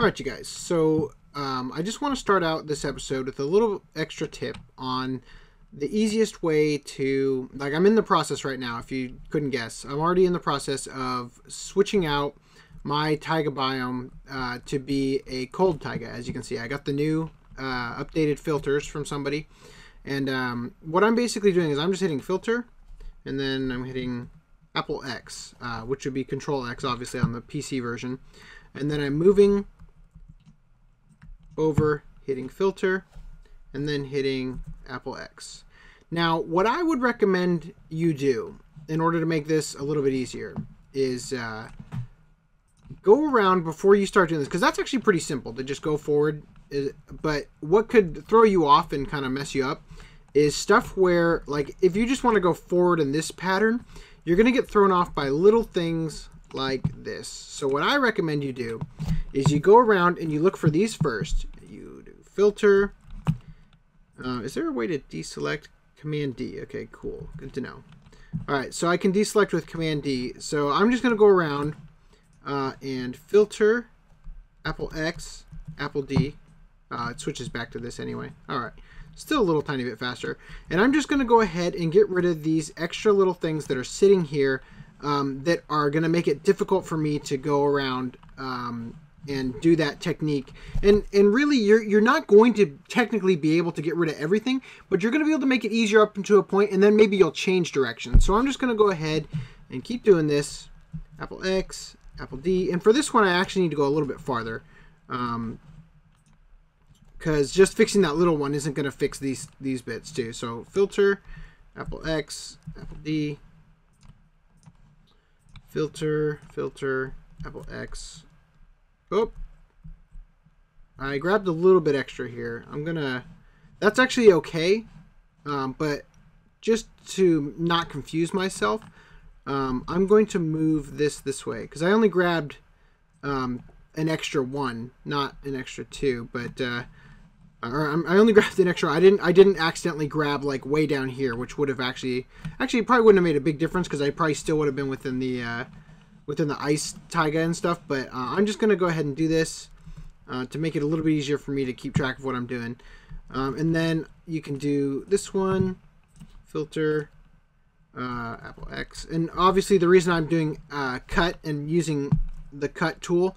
All right, you guys. So I just want to start out this episode with a little extra tip on the easiest way to, like, I'm in the process right now, if you couldn't guess. I'm already in the process of switching out my taiga biome to be a cold taiga. As you can see, I got the new updated filters from somebody. And what I'm basically doing is I'm just hitting filter, and then I'm hitting Apple X, which would be Control X, obviously, on the PC version. And then I'm moving over, hitting filter, and then hitting Apple X. Now, what I would recommend you do in order to make this a little bit easier is go around before you start doing this, because that's actually pretty simple to just go forward. But what could throw you off and kind of mess you up is stuff where, like, if you just want to go forward in this pattern, you're going to get thrown off by little things like this. So what I recommend you do is you go around and you look for these first. You do filter. Is there a way to deselect? Command D. Okay, cool. Good to know. All right, so I can deselect with Command D. So I'm just going to go around and filter, Apple X, Apple D. It switches back to this anyway. All right. Still a little tiny bit faster. And I'm just going to go ahead and get rid of these extra little things that are sitting here that are going to make it difficult for me to go around and do that technique. And really, you're not going to technically be able to get rid of everything, but you're going to be able to make it easier up to a point, and then maybe you'll change direction. So I'm just going to go ahead and keep doing this. Apple X, Apple D. And for this one, I actually need to go a little bit farther. Because just fixing that little one isn't going to fix these bits too. So filter, Apple X, Apple D, filter, Apple X. Oh, I grabbed a little bit extra here. That's actually okay, but just to not confuse myself, I'm going to move this way, because I only grabbed an extra one, not an extra two, but I only grabbed an extra. I didn't accidentally grab like way down here, which would have actually probably wouldn't have made a big difference, because I probably still would have been within the ice taiga and stuff. But I'm just gonna go ahead and do this to make it a little bit easier for me to keep track of what I'm doing. And then you can do this one, filter, Apple X, and obviously the reason I'm doing cut and using the cut tool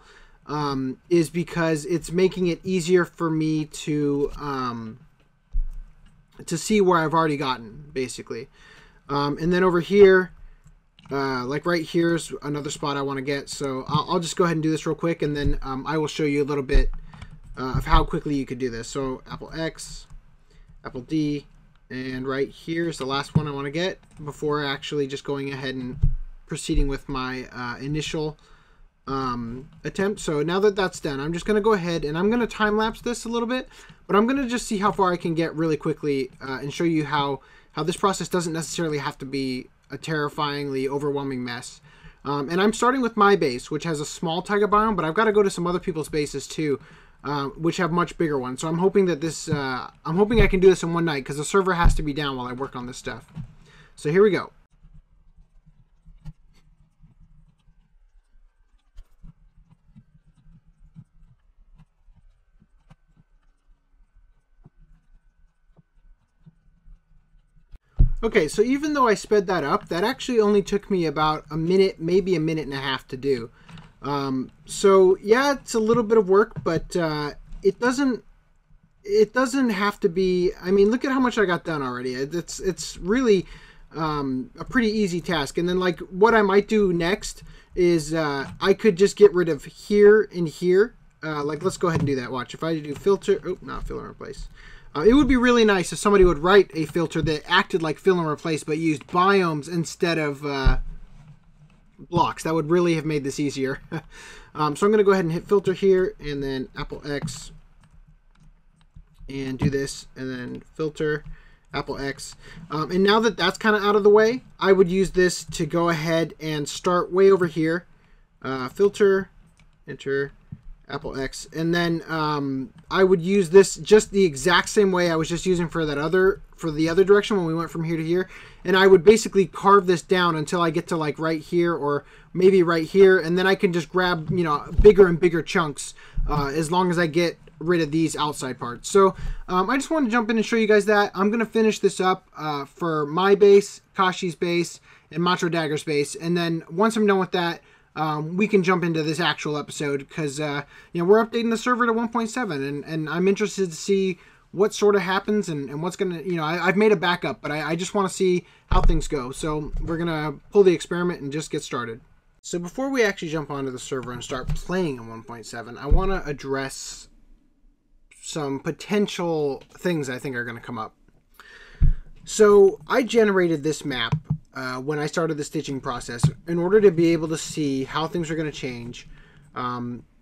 is because it's making it easier for me to see where I've already gotten, basically. And then over here, like right here's another spot I want to get. So I'll just go ahead and do this real quick, and then I will show you a little bit of how quickly you could do this. So Apple X, Apple D, and right here's the last one I want to get before actually just going ahead and proceeding with my initial attempt. So now that that's done, I'm just going to go ahead and I'm going to time lapse this a little bit, but I'm going to just see how far I can get really quickly and show you how this process doesn't necessarily have to be a terrifyingly overwhelming mess. And I'm starting with my base, which has a small taiga biome, but I've got to go to some other people's bases too, which have much bigger ones. So I'm hoping that I'm hoping I can do this in one night, because the server has to be down while I work on this stuff. So here we go. Okay, so even though I sped that up, that actually only took me about a minute, maybe a minute and a half to do. So yeah, it's a little bit of work, but it doesn't have to be. I mean, look at how much I got done already. It's really a pretty easy task. And then, like, what I might do next is I could just get rid of here and here. Like, let's go ahead and do that. Watch. If I do filter, oh, not fill and replace. It would be really nice if somebody would write a filter that acted like fill and replace, but used biomes instead of blocks. That would really have made this easier. So I'm going to go ahead and hit filter here, and then Apple X, and do this, and then filter, Apple X. And now that that's kind of out of the way, I would use this to go ahead and start way over here. Filter, enter, Apple X, and then I would use this just the exact same way I was just using for the other direction when we went from here to here, and I would basically carve this down until I get to like right here or maybe right here, and then I can just grab, you know, bigger and bigger chunks as long as I get rid of these outside parts. So I just wanted to jump in and show you guys that. I'm going to finish this up for my base, Kashi's base, and Macho Dagger's base. And then once I'm done with that, we can jump into this actual episode because you know, we're updating the server to 1.7, and I'm interested to see what sort of happens and what's gonna, you know, I've made a backup, but I just want to see how things go. So we're gonna pull the experiment and just get started. So before we actually jump onto the server and start playing in 1.7, I want to address some potential things I think are going to come up. So I generated this map when I started the stitching process in order to be able to see how things are going to change,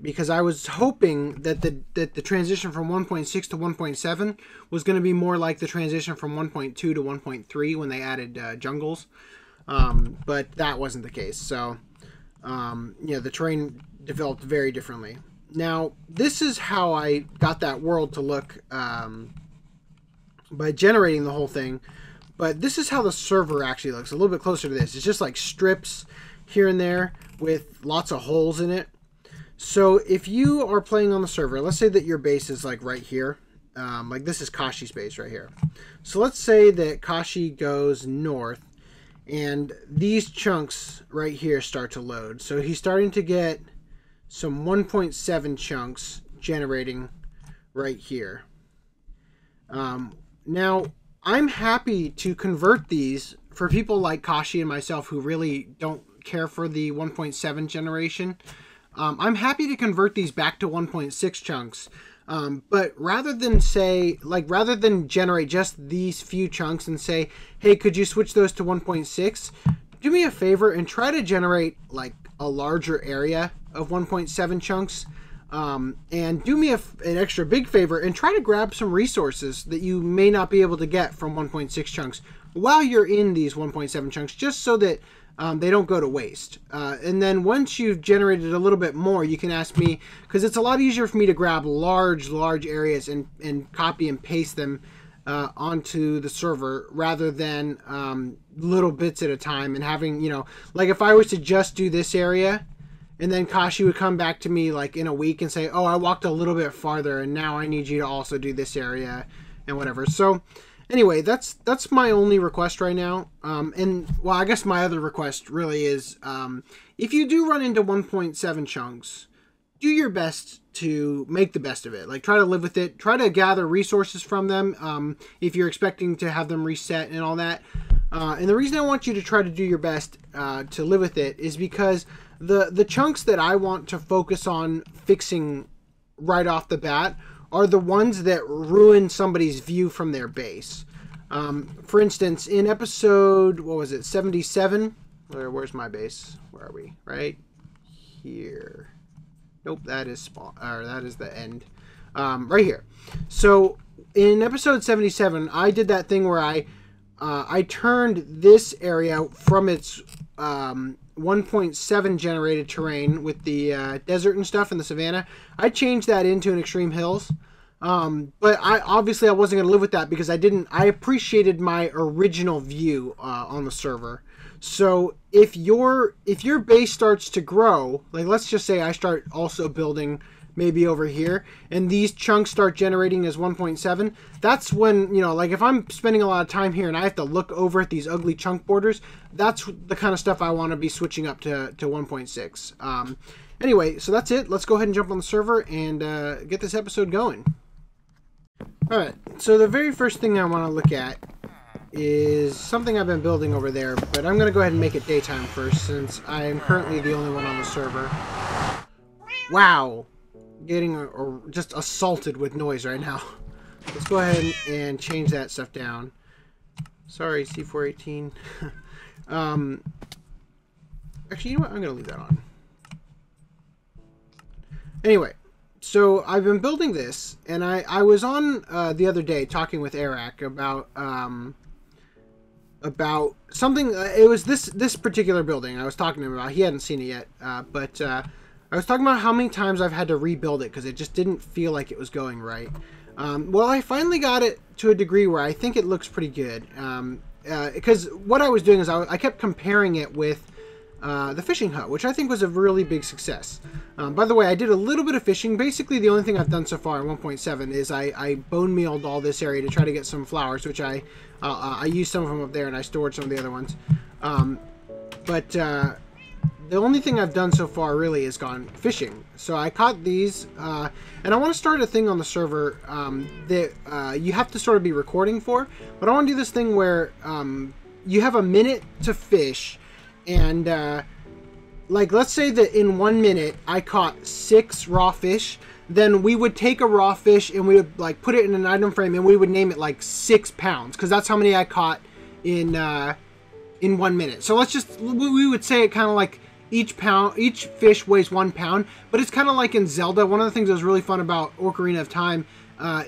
because I was hoping that the transition from 1.6 to 1.7 was going to be more like the transition from 1.2 to 1.3 when they added jungles, but that wasn't the case. So you know, the terrain developed very differently. Now, this is how I got that world to look by generating the whole thing. But this is how the server actually looks, a little bit closer to this. It's just like strips here and there with lots of holes in it. So if you are playing on the server, let's say that your base is like right here. Like this is Kashi's base right here. So let's say that Kashi goes north and these chunks right here start to load. So he's starting to get some 1.7 chunks generating right here. Now, I'm happy to convert these for people like Kashi and myself who really don't care for the 1.7 generation. I'm happy to convert these back to 1.6 chunks. But rather than generate just these few chunks and say, hey, could you switch those to 1.6? Do me a favor and try to generate like a larger area of 1.7 chunks. And do me an extra big favor and try to grab some resources that you may not be able to get from 1.6 chunks while you're in these 1.7 chunks, just so that they don't go to waste. And then once you've generated a little bit more, you can ask me, because it's a lot easier for me to grab large areas and copy and paste them onto the server rather than little bits at a time and having, you know, like if I was to just do this area and then Kashi would come back to me like in a week and say, oh, I walked a little bit farther and now I need you to also do this area and whatever. So anyway, that's my only request right now. And well, I guess my other request really is, if you do run into 1.7 chunks, do your best to make the best of it. Like, try to live with it. Try to gather resources from them if you're expecting to have them reset and all that. And the reason I want you to try to do your best to live with it is because the chunks that I want to focus on fixing right off the bat are the ones that ruin somebody's view from their base. For instance, in episode, what was it, 77? Where's my base? Where are we? Right here. Nope, that is that is the end. Right here. So in episode 77, I did that thing where I turned this area from its 1.7 generated terrain with the desert and stuff in the savannah. I changed that into an extreme hills. But I wasn't going to live with that because I appreciated my original view on the server. So if your base starts to grow, like let's just say I start also building maybe over here and these chunks start generating as 1.7, that's when, you know, like if I'm spending a lot of time here and I have to look over at these ugly chunk borders, that's the kind of stuff I want to be switching up to 1.6. Anyway, so that's it. Let's go ahead and jump on the server and get this episode going. Alright, so the very first thing I want to look at is something I've been building over there, but I'm going to go ahead and make it daytime first since I am currently the only one on the server. Wow! Getting just assaulted with noise right now. Let's go ahead and change that stuff down. Sorry, C418. Actually, you know what? I'm going to leave that on. Anyway. So I've been building this, and I was on the other day talking with Eric about something. It was this particular building I was talking to him about. He hadn't seen it yet, but I was talking about how many times I've had to rebuild it because it just didn't feel like it was going right. Well, I finally got it to a degree where I think it looks pretty good. Because what I was doing is I kept comparing it with the fishing hut, which I think was a really big success. By the way, I did a little bit of fishing. Basically, the only thing I've done so far in 1.7 is I bone mealed all this area to try to get some flowers, which I used some of them up there, and I stored some of the other ones. The only thing I've done so far really is gone fishing. So I caught these, and I want to start a thing on the server that you have to sort of be recording for. But I want to do this thing where you have a minute to fish, and like let's say that in 1 minute I caught 6 raw fish. Then we would take a raw fish and we would like put it in an item frame, and we would name it like 6 pounds, because that's how many I caught in 1 minute. So we would say it kind of like each fish weighs 1 pound, but it's kind of like in Zelda. One of the things that was really fun about Ocarina of Time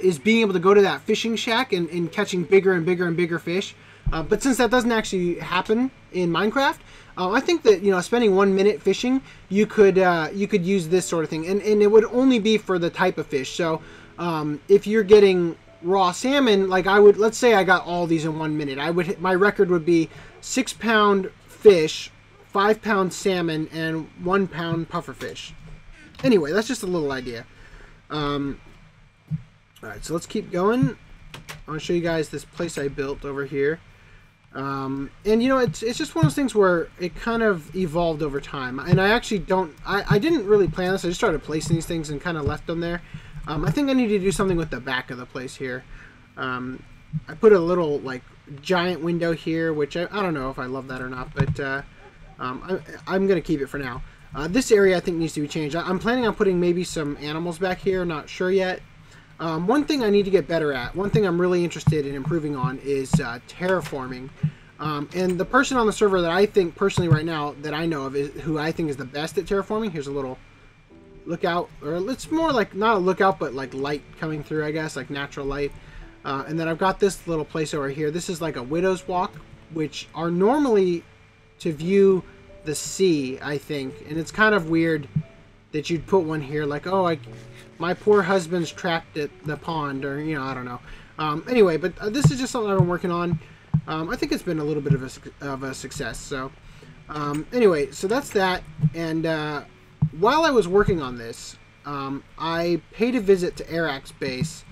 is being able to go to that fishing shack and catching bigger and bigger and bigger fish. But since that doesn't actually happen in Minecraft, I think that, you know, spending 1 minute fishing, you could use this sort of thing, and it would only be for the type of fish. So if you're getting raw salmon, like let's say I got all these in 1 minute, my record would be 6 pound fish, 5 pound salmon, and 1 pound pufferfish. Anyway, that's just a little idea. Alright, so let's keep going. I want to show you guys this place I built over here. And you know, it's just one of those things where it kind of evolved over time. And I actually I didn't really plan this. I just started placing these things and kind of left them there. I think I need to do something with the back of the place here. I put a little like giant window here, which I don't know if I love that or not, but I'm going to keep it for now. This area I think needs to be changed. I'm planning on putting maybe some animals back here, not sure yet. One thing I need to get better at, one thing I'm really interested in improving on is terraforming. And the person on the server that I think personally right now that I know of who I think is the best at terraforming, here's a little lookout, or it's more like not a lookout but like light coming through, I guess, like natural light. And then I've got this little place over here. This is like a widow's walk, which are normally to view the sea, I think, and it's kind of weird that you'd put one here, like, oh, my poor husband's trapped at the pond, or, you know, I don't know. Anyway, but this is just something I've been working on. I think it's been a little bit of a success. So anyway, so that's that. And while I was working on this, I paid a visit to Arak's base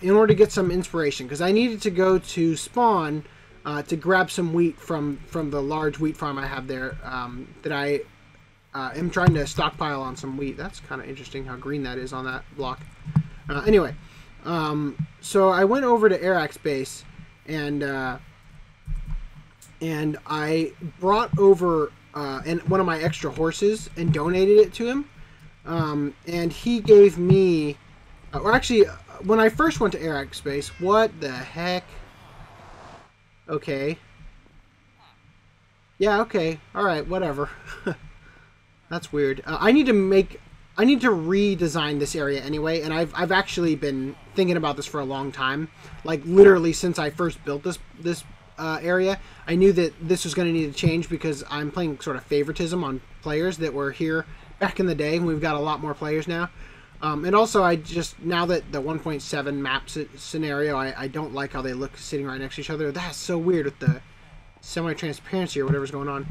in order to get some inspiration, because I needed to go to spawn to grab some wheat from the large wheat farm I have there, that I am trying to stockpile on some wheat. That's kind of interesting how green that is on that block. Anyway, so I went over to Arak's base, and I brought over one of my extra horses and donated it to him. And he gave me, or actually, when I first went to Arak's base, what the heck? Okay. Yeah, okay. Alright, whatever. That's weird. I need to redesign this area anyway, and I've actually been thinking about this for a long time. Like, literally since I first built this area, I knew that this was going to need to change, because I'm playing sort of favoritism on players that were here back in the day, and we've got a lot more players now. And also, now that the 1.7 map scenario, I don't like how they look sitting right next to each other. That's so weird with the semi-transparency or whatever's going on.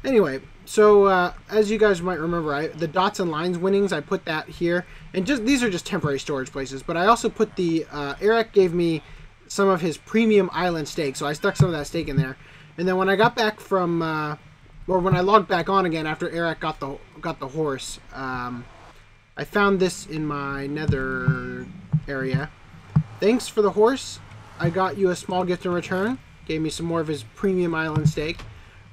Anyway, so as you guys might remember, the dots and lines winnings, I put that here. And these are just temporary storage places. But I also put Arak gave me some of his premium island steak, so I stuck some of that steak in there. And then when I got back from, or when I logged back on again after Arak got the horse, I found this in my nether area. Thanks for the horse. I got you a small gift in return. Gave me some more of his premium island steak.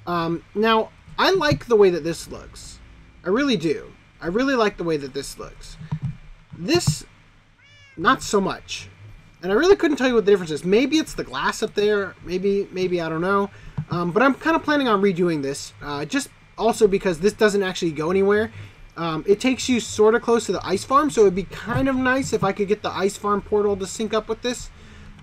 Now, I like the way that this looks. I really do. I really like the way that this looks. This, not so much. And I really couldn't tell you what the difference is. Maybe it's the glass up there. Maybe I don't know. But I'm kind of planning on redoing this. Just also because this doesn't actually go anywhere. It takes you sort of close to the ice farm, so it would be kind of nice if I could get the ice farm portal to sync up with this.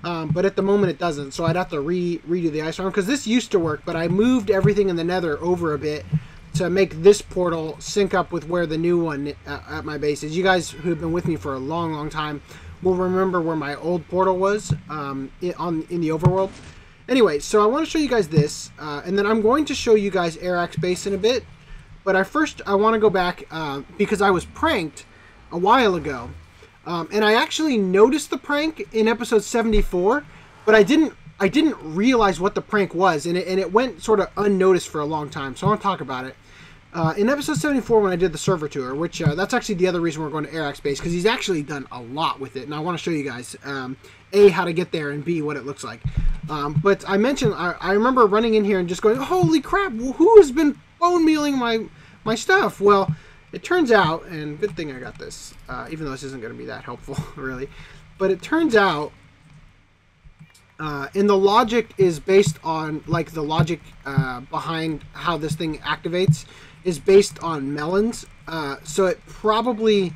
But at the moment it doesn't, so I'd have to redo the ice farm, because this used to work, but I moved everything in the nether over a bit to make this portal sync up with where the new one at my base is. You guys who have been with me for a long time will remember where my old portal was in the overworld. Anyway, so I want to show you guys this, and then I'm going to show you guys Arax Base in a bit. But I want to go back because I was pranked a while ago. And I actually noticed the prank in episode 74, but I didn't realize what the prank was, and it went sort of unnoticed for a long time, so I want to talk about it. In episode 74, when I did the server tour, which that's actually the other reason we're going to Arax Base, because he's actually done a lot with it, and I want to show you guys, A, how to get there, and B, what it looks like. But I mentioned, I remember running in here and just going, holy crap, who has been bone mealing my stuff? Well, it turns out, and good thing I got this, even though this isn't going to be that helpful, really, but it turns out, and the logic is based on, like, the logic behind how this thing activates is based on melons. So it probably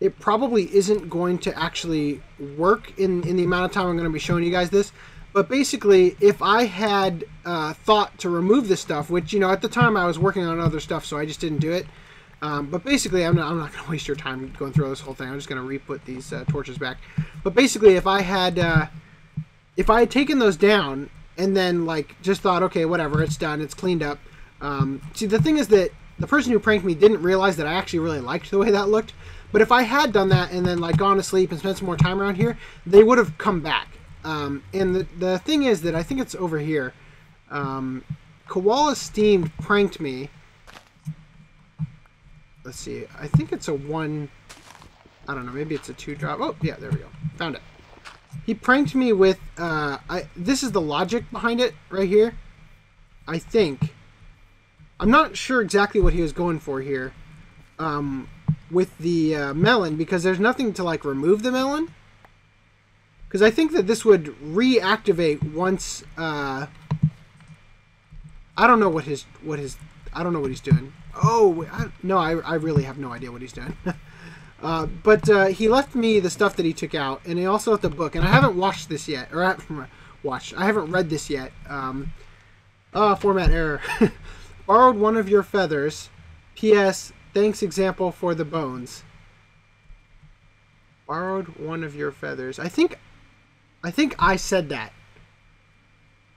isn't going to actually work in the amount of time I'm going to be showing you guys this. But basically, if I had thought to remove this stuff, which, you know, at the time I was working on other stuff, so I just didn't do it. But basically, I'm not going to waste your time going through this whole thing. I'm just going to re-put these torches back. But basically, if I had taken those down and then, like, just thought, okay, whatever, it's done, it's cleaned up. See, the thing is that the person who pranked me didn't realize that I actually really liked the way that looked. But if I had done that and then, like, gone to sleep and spent some more time around here, they would have come back. And the thing is that I think it's over here. Koala Steamed pranked me. Let's see. I think it's a 1... I don't know. Maybe it's a 2-drop. Oh, yeah, there we go. Found it. He pranked me with, this is the logic behind it right here, I think. I'm not sure exactly what he was going for here with the melon, because there's nothing to, like, remove the melon. Because I think that this would reactivate once, I don't know what he's doing. Oh, no, I really have no idea what he's doing. But he left me the stuff that he took out, and he also left the book, and I haven't watched this yet, or I haven't read this yet. Format error. Borrowed one of your feathers. P.S. Thanks example for the bones. Borrowed one of your feathers. I think I said that.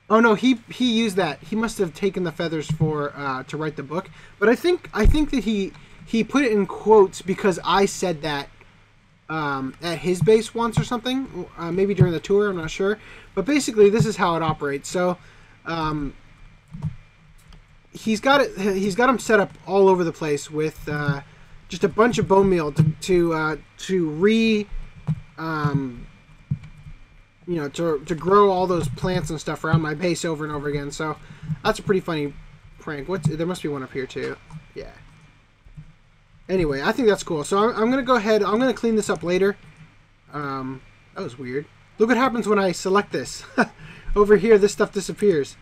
Oh no, he used that. He must have taken the feathers for to write the book. But I think that he put it in quotes because I said that at his base once or something. Maybe during the tour, I'm not sure. But basically, this is how it operates. So he's got them set up all over the place with just a bunch of bone meal to grow all those plants and stuff around my base over and over again. So that's a pretty funny prank. There must be one up here too. Yeah. Anyway, I think that's cool. So I'm going to go ahead. I'm going to clean this up later. That was weird. Look what happens when I select this. Over here, this stuff disappears.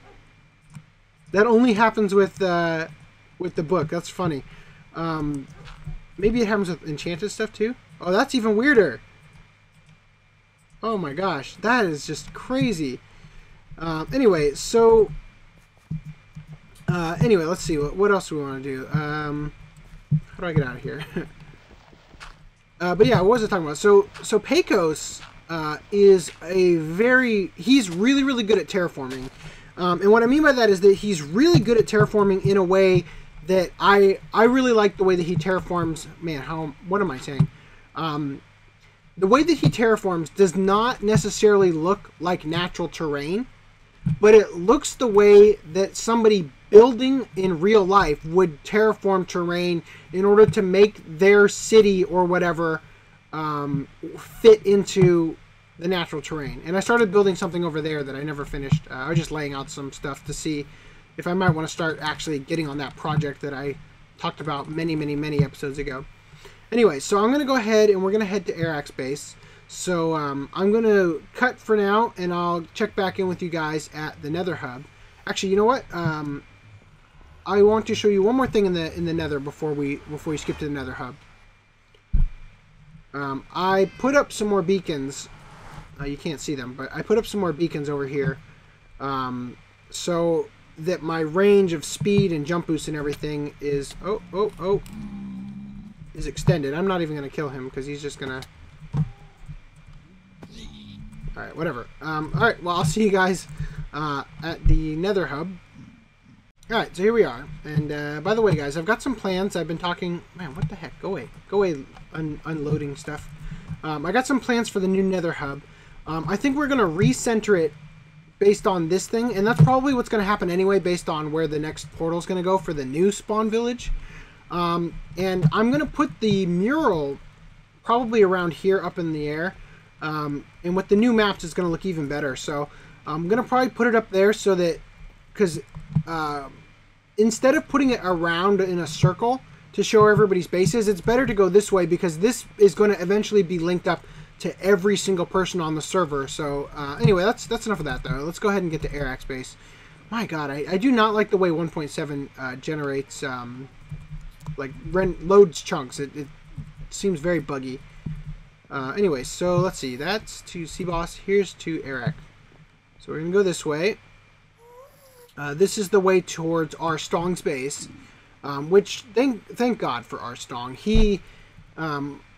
That only happens with the book. That's funny. Maybe it happens with enchanted stuff too. Oh, that's even weirder. Oh my gosh, that is just crazy. Anyway, so anyway, let's see what else do we want to do. How do I get out of here? But yeah, what was I talking about? So Pecos is he's really, really good at terraforming. And what I mean by that is that he's really good at terraforming in a way that I really like the way that he terraforms. Man, what am I saying? The way that he terraforms does not necessarily look like natural terrain, but it looks the way that somebody building in real life would terraform terrain in order to make their city or whatever fit into the natural terrain. And I started building something over there that I never finished. I was just laying out some stuff to see if I might want to start actually getting on that project that I talked about many, many, many episodes ago. Anyway, so I'm going to go ahead and we're going to head to Arax Base. So I'm going to cut for now, and I'll check back in with you guys at the Nether Hub. Actually, you know what? I want to show you one more thing in the Nether before we skip to the Nether Hub. I put up some more beacons. You can't see them, but I put up some more beacons over here, so that my range of speed and jump boost and everything is is extended. I'm not even going to kill him because he's just going to... All right, whatever. All right, well, I'll see you guys at the Nether Hub. All right, so here we are. And by the way, guys, I've got some plans. I've been talking... Man, what the heck? Go away. Go away, unloading stuff. I got some plans for the new Nether Hub. I think we're going to recenter it based on this thing. And that's probably what's going to happen anyway, based on where the next portal is going to go for the new spawn village. And I'm going to put the mural probably around here up in the air. And with the new maps, it's going to look even better. So I'm going to probably put it up there so that... Because... instead of putting it around in a circle to show everybody's bases, it's better to go this way because this is going to eventually be linked up to every single person on the server. So anyway, that's enough of that though. Let's go ahead and get to Airax base. My god, I do not like the way 1.7 generates loads chunks. It seems very buggy. Anyway, so let's see. That's to Seaboss. Here's to Airax. So we're gonna go this way. This is the way towards Arstong's base, which thank God for Arstong. He,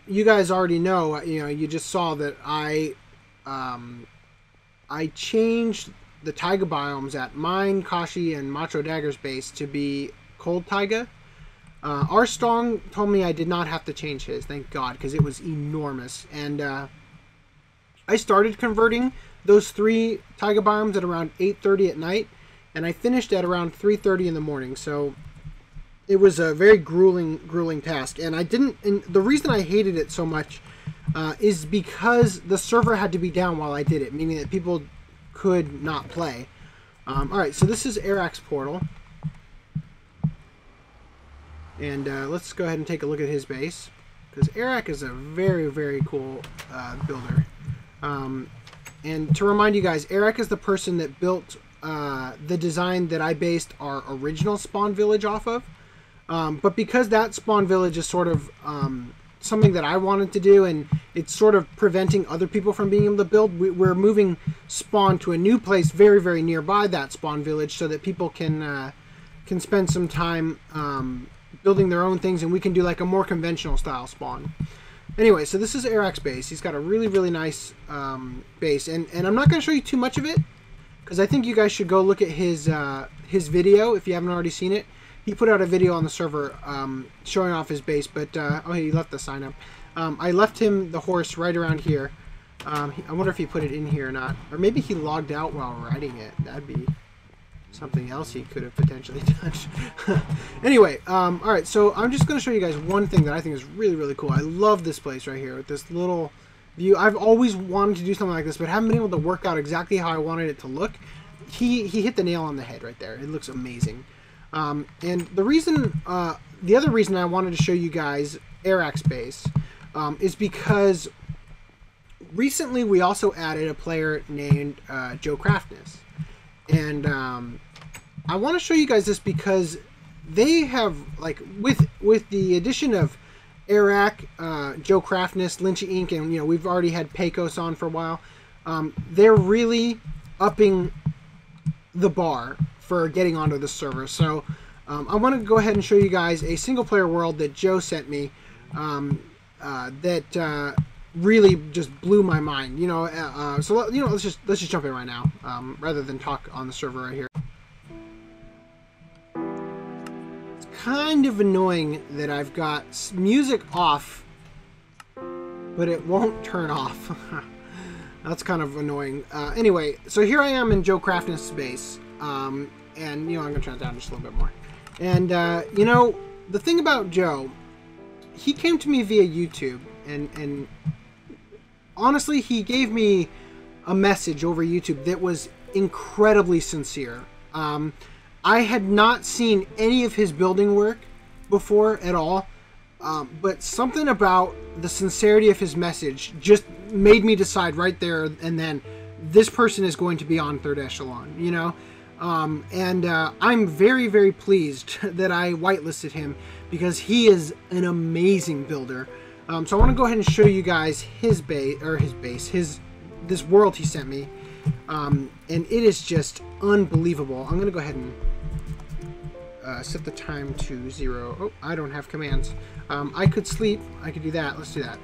you guys already know. You just saw that I changed the taiga biomes at mine, Kashi, and Macho Dagger's base to be cold taiga. Arstong told me I did not have to change his, thank God, because it was enormous. And I started converting those 3 taiga biomes at around 8:30 at night. And I finished at around 3:30 in the morning, so it was a very grueling task. And the reason I hated it so much is because the server had to be down while I did it, meaning that people could not play. All right, so this is Airax portal, and let's go ahead and take a look at his base because Airax is a very cool builder. And to remind you guys, Airax is the person that built the design that I based our original spawn village off of. But because that spawn village is sort of something that I wanted to do, and it's sort of preventing other people from being able to build, we're moving spawn to a new place very nearby that spawn village so that people can spend some time building their own things, and we can do like a more conventional style spawn. Anyway, so this is Airax base. He's got a really nice base, and I'm not going to show you too much of it, because I think you guys should go look at his video if you haven't already seen it. He put out a video on the server showing off his base, but oh, he left the sign up. I left him the horse right around here. I wonder if he put it in here or not, or maybe he logged out while riding it. That'd be something else he could have potentially touched. Anyway, all right, so I'm just going to show you guys one thing that I think is really cool. I love this place right here with this little view. I've always wanted to do something like this, but haven't been able to work out exactly how I wanted it to look. He hit the nail on the head right there. It looks amazing. And the other reason I wanted to show you guys Airax base is because recently we also added a player named Joe Craftness, and I want to show you guys this because they have, like, with the addition of Airax, Joe Craftness, Lynchy Inc., and we've already had Pecos on for a while. They're really upping the bar for getting onto the server. So I want to go ahead and show you guys a single player world that Joe sent me that really just blew my mind. So let's just jump in right now rather than talk on the server right here. It's kind of annoying that I've got music off, but it won't turn off. That's kind of annoying. Anyway, so here I am in Joe Craftness' base. And I'm going to turn it down just a little bit more. And, the thing about Joe, he came to me via YouTube, and honestly, he gave me a message over YouTube that was incredibly sincere. I had not seen any of his building work before at all, but something about the sincerity of his message just made me decide right there and then, this person is going to be on Third Echelon, and I'm very pleased that I whitelisted him because he is an amazing builder. So I want to go ahead and show you guys his this world he sent me, and it is just unbelievable. I'm going to go ahead and set the time to 0. Oh, I don't have commands. I could sleep. I could do that. Let's do that.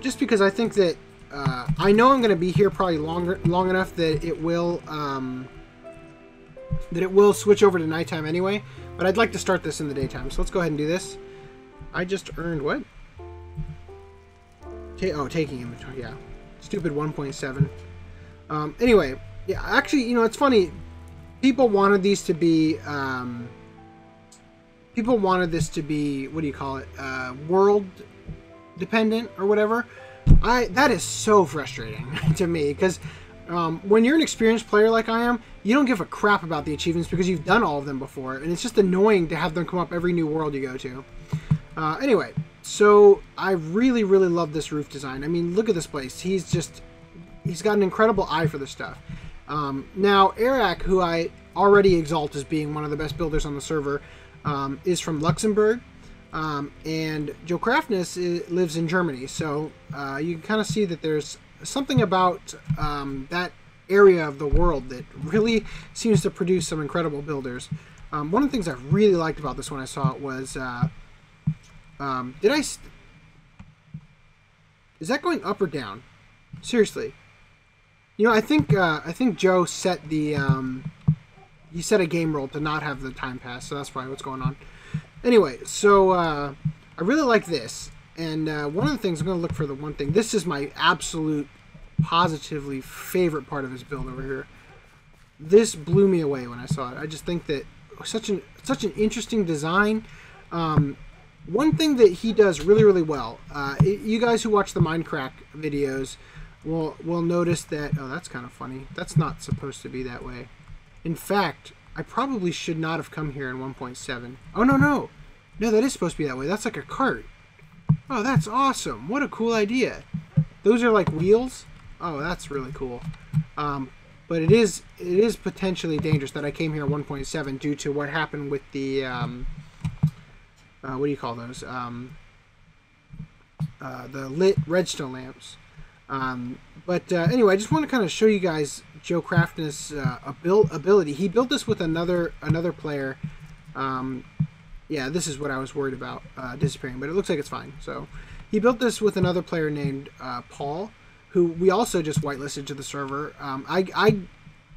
Just because I think that I know I'm going to be here probably long enough that it will switch over to nighttime anyway. But I'd like to start this in the daytime, so let's go ahead and do this. I just earned what? Taking inventory. Yeah, stupid 1.7. Anyway, yeah. Actually, you know, it's funny. People wanted these to be. People wanted this to be, what do you call it? World dependent or whatever. That is so frustrating to me, because when you're an experienced player like I am, you don't give a crap about the achievements because you've done all of them before, and it's just annoying to have them come up every new world you go to. Anyway, so I really, really love this roof design. I mean, look at this place. He's got an incredible eye for this stuff. Now, Eric, who I already exalt as being one of the best builders on the server, is from Luxembourg, and Joe Craftness lives in Germany. So you can kind of see that there's something about that area of the world that really seems to produce some incredible builders. One of the things I really liked about this when I saw it was, is that going up or down? Seriously. You know, I think Joe set the, he set a game rule to not have the time pass, so that's probably what's going on. Anyway, so I really like this, and one of the things, I'm going to look for the one thing. This is my absolute, positively favorite part of his build over here. This blew me away when I saw it. I just think that such an interesting design. One thing that he does really, really well, you guys who watch the Minecraft videos will notice that, oh, that's kind of funny. That's not supposed to be that way. In fact, I probably should not have come here in 1.7. Oh, no. No, that is supposed to be that way. That's like a cart. Oh, that's awesome. What a cool idea. Those are like wheels. Oh, that's really cool. But it is potentially dangerous that I came here in 1.7 due to what happened with the, what do you call those? The lit redstone lamps. But anyway, I just want to kind of show you guys Joe Craftness' ability. He built this with another player. Yeah, this is what I was worried about disappearing, but it looks like it's fine. So he built this with another player named Paul, who we also just whitelisted to the server.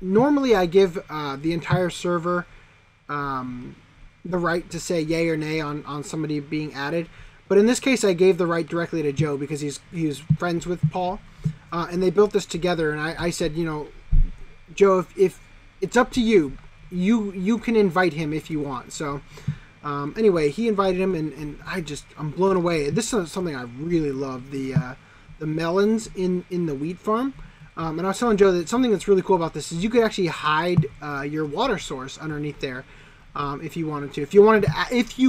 Normally I give the entire server the right to say yay or nay on somebody being added. But in this case, I gave the right directly to Joe because he's friends with Paul, and they built this together. And I said, you know, Joe, if it's up to you, you can invite him if you want. So anyway, he invited him, and I'm blown away. This is something I really love, the melons in the wheat farm. And I was telling Joe that something that's really cool about this is you could actually hide your water source underneath there if you wanted to. If you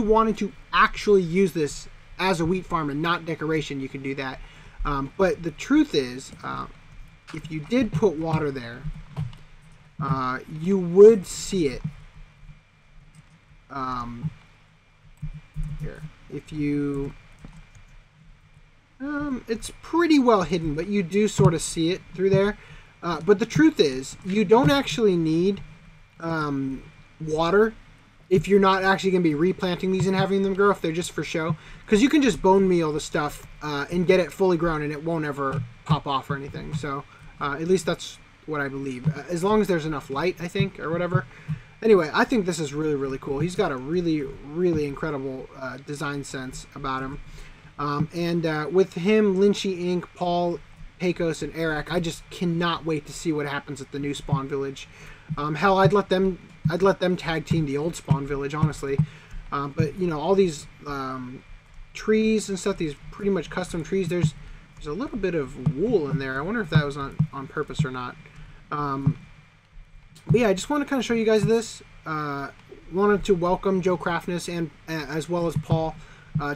wanted to actually use this as a wheat farm and not decoration, you can do that. But the truth is, if you did put water there, you would see it. Here, if you, it's pretty well hidden, but you do sort of see it through there. But the truth is, you don't actually need water if you're not actually going to be replanting these and having them grow, if they're just for show. Because you can just bone meal the stuff and get it fully grown, and it won't ever pop off or anything. So at least that's what I believe. As long as there's enough light, I think, or whatever. Anyway, I think this is really, really cool. He's got a really, really incredible design sense about him. And with him, Lynchy Inc., Paul, Pecos, and Eric, I just cannot wait to see what happens at the new spawn village. Hell, I'd let them tag team the old spawn village, honestly. But you know, all these trees and stuff, these pretty much custom trees. There's a little bit of wool in there. I wonder if that was on purpose or not. But yeah, I just want to kind of show you guys this. Wanted to welcome Joe Craftness and as well as Paul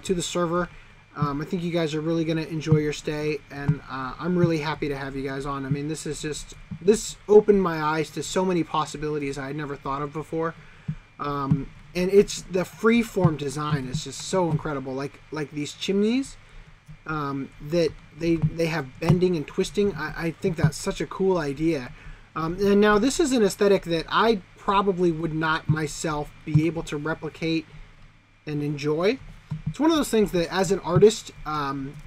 to the server. I think you guys are really going to enjoy your stay, and I'm really happy to have you guys on. I mean, this opened my eyes to so many possibilities I had never thought of before. And it's the freeform design is just so incredible. Like these chimneys that they have bending and twisting. I think that's such a cool idea. And now this is an aesthetic that I probably would not myself be able to replicate and enjoy. it's one of those things that as an artist,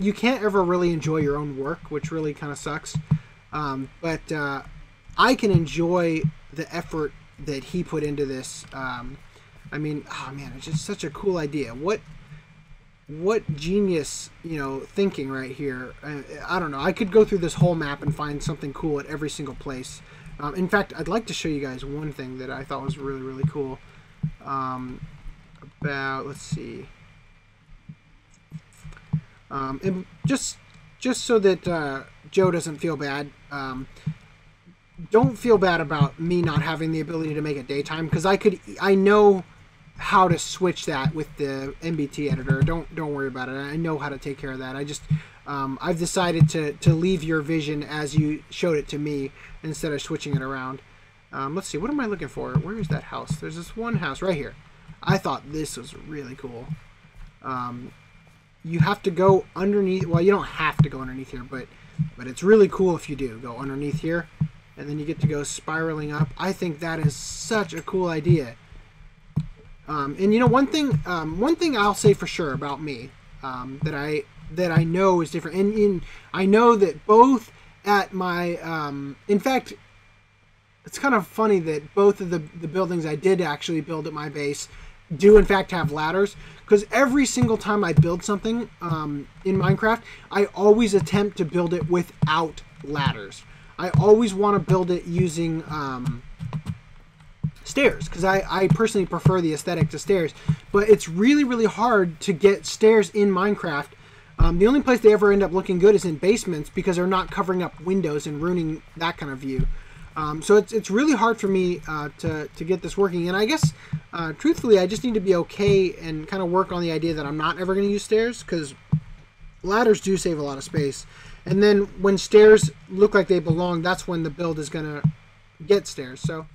you can't ever really enjoy your own work, which really kind of sucks. But I can enjoy the effort that he put into this. I mean, oh man, it's just such a cool idea. What genius, thinking right here. I don't know. I could go through this whole map and find something cool at every single place. In fact, I'd like to show you guys one thing that I thought was really, really cool. Let's see. And just so that Joe doesn't feel bad, don't feel bad about me not having the ability to make it daytime, because I know how to switch that with the MBT editor. Don't worry about it. I know how to take care of that. I just I've decided to leave your vision as you showed it to me instead of switching it around. Let's see, what am I looking for? Where is that house? There's this one house right here. I thought this was really cool. You have to go underneath. Well, you don't have to go underneath here, but it's really cool if you do go underneath here, and then you get to go spiraling up. I think that is such a cool idea. And one thing I'll say for sure about me, that I know is different, and I know that both at my, in fact, it's kind of funny that both of the buildings I did actually build at my base do in fact have ladders, because every single time I build something in Minecraft, I always attempt to build it without ladders. I always want to build it using stairs, because I personally prefer the aesthetic to stairs, but it's really, really hard to get stairs in Minecraft. The only place they ever end up looking good is in basements, because they're not covering up windows and ruining that kind of view. So it's really hard for me to get this working, and I guess truthfully I just need to be okay and kind of work on the idea that I'm not ever going to use stairs, because ladders do save a lot of space, and then when stairs look like they belong, that's when the build is going to get stairs. So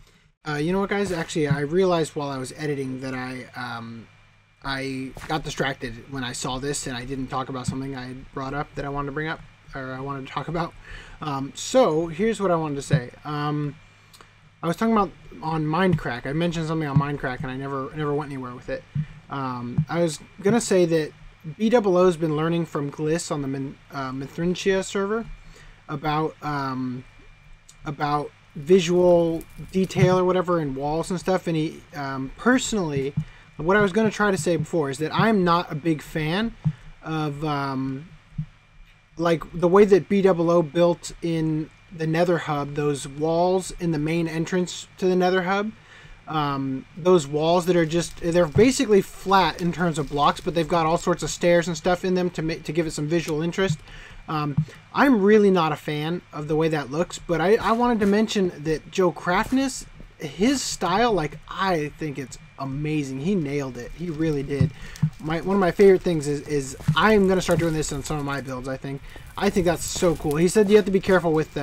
you know what, guys, actually I realized while I was editing that I got distracted when I saw this and I didn't talk about something I had brought up that I wanted to bring up, or I wanted to talk about. So here's what I wanted to say. I was talking about on Mindcrack. I mentioned something on Mindcrack and I never went anywhere with it. I was gonna say that BOO has been learning from Gliss on the Mithrintia server about visual detail or whatever in walls and stuff, and he personally, what I was going to try to say before is that I'm not a big fan of like the way that BOO built in the Nether Hub, those walls in the main entrance to the Nether Hub. Those walls that are they're basically flat in terms of blocks, but they've got all sorts of stairs and stuff in them to give it some visual interest. I'm really not a fan of the way that looks, but I wanted to mention that Joe Craftness, his style, like, I think it's amazing. He nailed it. He really did. One of my favorite things is I'm going to start doing this on some of my builds, I think. I think that's so cool. He said you have to be careful with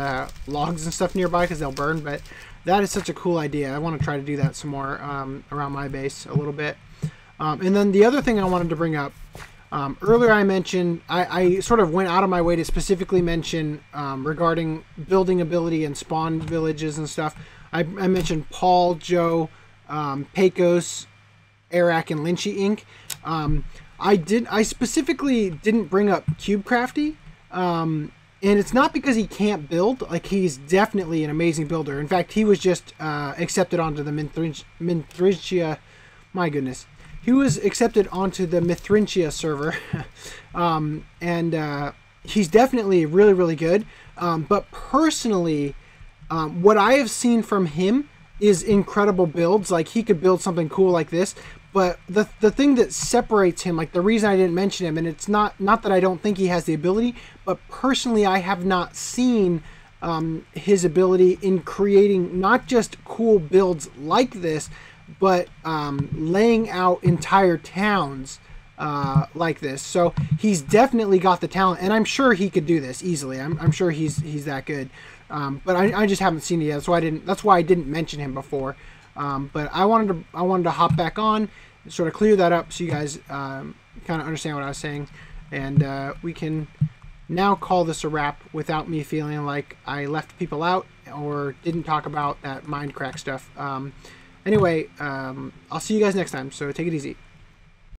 logs and stuff nearby because they'll burn, but that is such a cool idea. I want to try to do that some more around my base a little bit. And then the other thing I wanted to bring up, earlier I mentioned, I sort of went out of my way to specifically mention regarding building ability and spawn villages and stuff. I mentioned Paul, Joe, Pecos, Arak, and Lynchy Inc. I specifically didn't bring up CubeCrafty, and it's not because he can't build. Like, he's definitely an amazing builder. In fact, he was just accepted onto the Mithrintia. My goodness. He was accepted onto the Mithrintia server, and he's definitely really, really good. But personally, what I have seen from him is incredible builds. Like, he could build something cool like this. But the thing that separates him, like the reason I didn't mention him, and it's not that I don't think he has the ability, but personally I have not seen his ability in creating not just cool builds like this, but laying out entire towns like this. So he's definitely got the talent, and I'm sure he could do this easily. I'm sure he's that good. But I just haven't seen it yet, so that's why I didn't mention him before. But I wanted to hop back on and sort of clear that up so you guys kind of understand what I was saying, and we can now call this a wrap without me feeling like I left people out or didn't talk about that Mindcrack stuff. Anyway, I'll see you guys next time, so take it easy.